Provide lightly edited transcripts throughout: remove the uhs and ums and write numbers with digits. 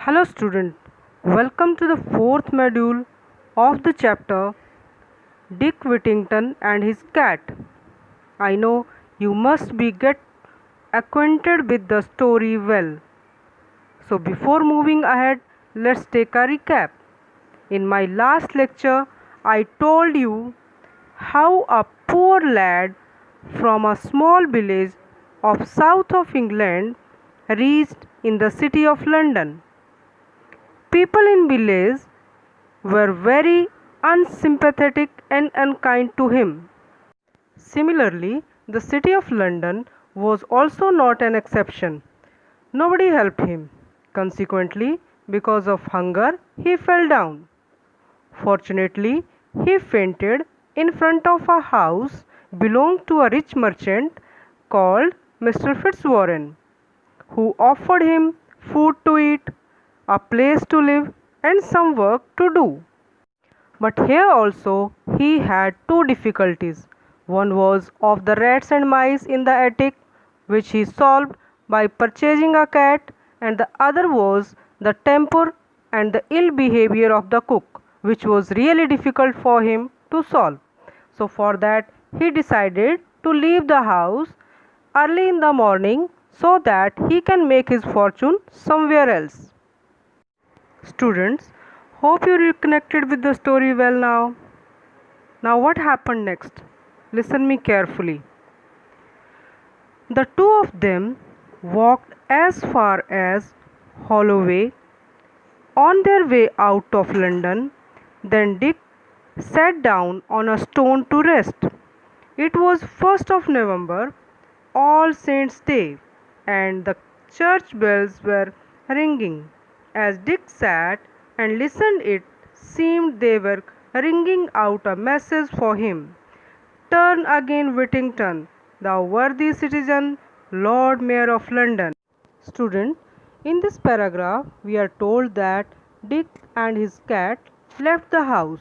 Hello student, welcome to the fourth module of the chapter Dick Whittington and his cat. I know you must be get acquainted with the story well. So before moving ahead, let's take a recap. In my last lecture, I told you how a poor lad from a small village of south of England reached in the city of London. People in village were very unsympathetic and unkind to him. Similarly, the city of London was also not an exception. Nobody helped him. Consequently, because of hunger, he fell down. Fortunately, he fainted in front of a house belonging to a rich merchant called Mr. Fitzwarren, who offered him food to eat, a place to live, and some work to do. But here also he had two difficulties. One was of the rats and mice in the attic, which he solved by purchasing a cat, and the other was the temper and the ill behavior of the cook, which was really difficult for him to solve. So for that he decided to leave the house early in the morning so that he can make his fortune somewhere else. Students, hope you reconnected with the story well now. Now what happened next? Listen me carefully. The two of them walked as far as Holloway on their way out of London. Then Dick sat down on a stone to rest. It was 1st of November, All Saints' Day, and the church bells were ringing. As Dick sat and listened, it seemed they were ringing out a message for him. Turn again, Whittington, thou worthy citizen, Lord Mayor of London. Student, in this paragraph, we are told that Dick and his cat left the house.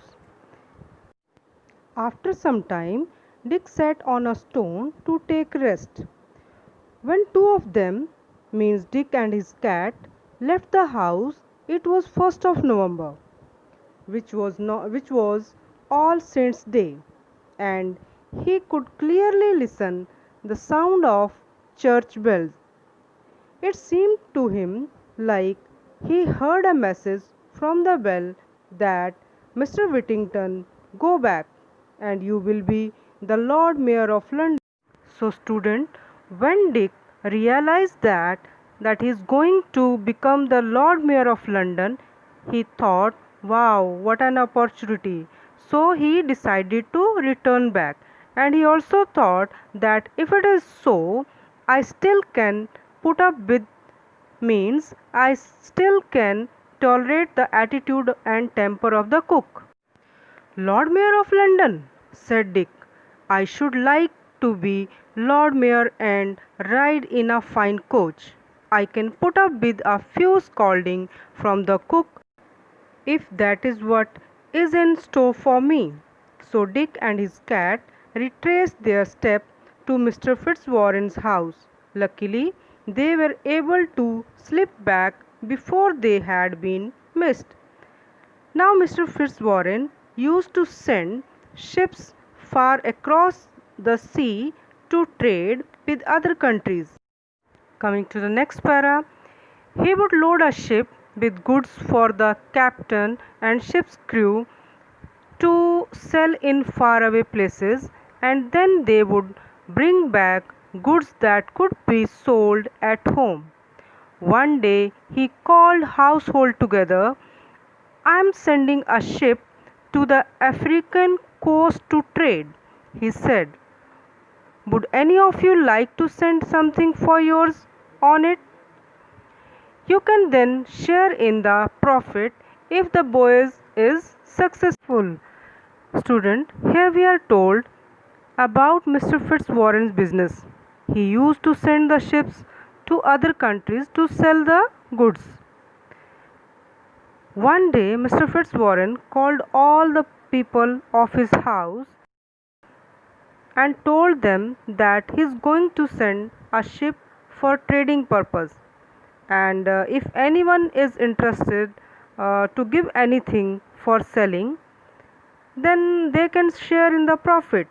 After some time, Dick sat on a stone to take rest. When two of them, means Dick and his cat, left the house, it was 1st of November, which was All Saints' Day, and he could clearly listen the sound of church bells. It seemed to him like he heard a message from the bell that Mr. Whittington, go back, and you will be the Lord Mayor of London. So student, when Dick realized that he is going to become the Lord Mayor of London, he thought, wow, what an opportunity. So he decided to return back, and he also thought that if it is so, I still can put up with, means I still can tolerate the attitude and temper of the cook. Lord Mayor of London, said Dick, I should like to be Lord Mayor and ride in a fine coach. I can put up with a few scolding from the cook if that is what is in store for me. So Dick and his cat retraced their steps to Mr. Fitzwarren's house. Luckily, they were able to slip back before they had been missed. Now Mr. Fitzwarren used to send ships far across the sea to trade with other countries. Coming to the next para, he would load a ship with goods for the captain and ship's crew to sell in faraway places, and then they would bring back goods that could be sold at home. One day he called household together. I am sending a ship to the African coast to trade, he said. Would any of you like to send something for yours on it? You can then share in the profit if the voyage is successful. Student, here we are told about Mr. Fitzwarren's business. He used to send the ships to other countries to sell the goods. One day, Mr. Fitzwarren called all the people of his house and told them that he is going to send a ship for trading purpose. and if anyone is interested to give anything for selling, then they can share in the profit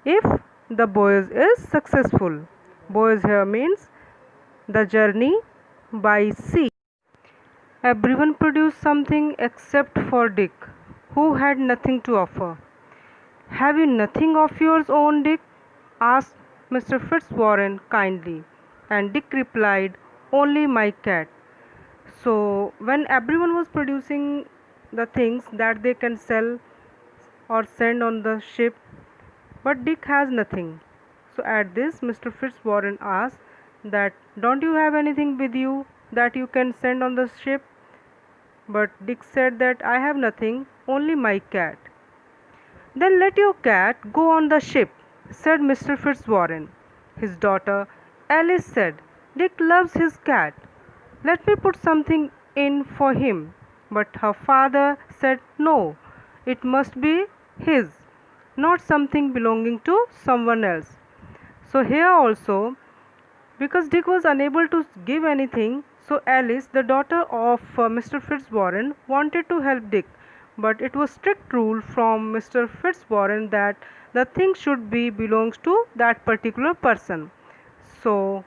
if the voyage is successful. Voyage here means the journey by sea. Everyone produced something except for Dick, who had nothing to offer. Have you nothing of your own, Dick? Asked Mr. Fitzwarren kindly, and Dick replied, only my cat. So, when everyone was producing the things that they can sell or send on the ship, but Dick has nothing. So, at this, Mr. Fitzwarren asked that, don't you have anything with you that you can send on the ship? But Dick said that I have nothing, only my cat. Then let your cat go on the ship, said Mr. Fitzwarren. His daughter Alice said, Dick loves his cat. Let me put something in for him. But her father said no, it must be his, not something belonging to someone else. So here also, because Dick was unable to give anything, so Alice, the daughter of Mr. Fitzwarren, wanted to help Dick, but it was strict rule from Mr. Fitzwarren that the thing should be belongs to that particular person. So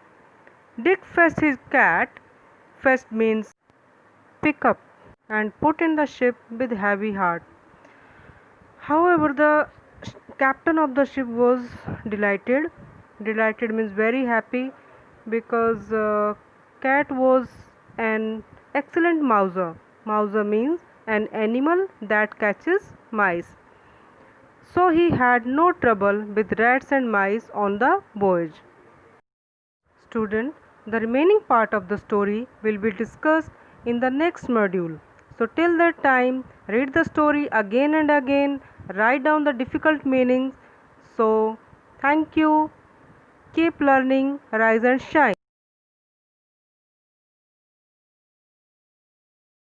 Dick fetched his cat. Fetched means pick up and put in the ship with heavy heart. However, the captain of the ship was delighted. Delighted means very happy because cat was an excellent mouser. Mouser means an animal that catches mice. So he had no trouble with rats and mice on the voyage. Student, the remaining part of the story will be discussed in the next module. So till that time, read the story again and again, write down the difficult meanings. So thank you. Keep learning, rise and shine.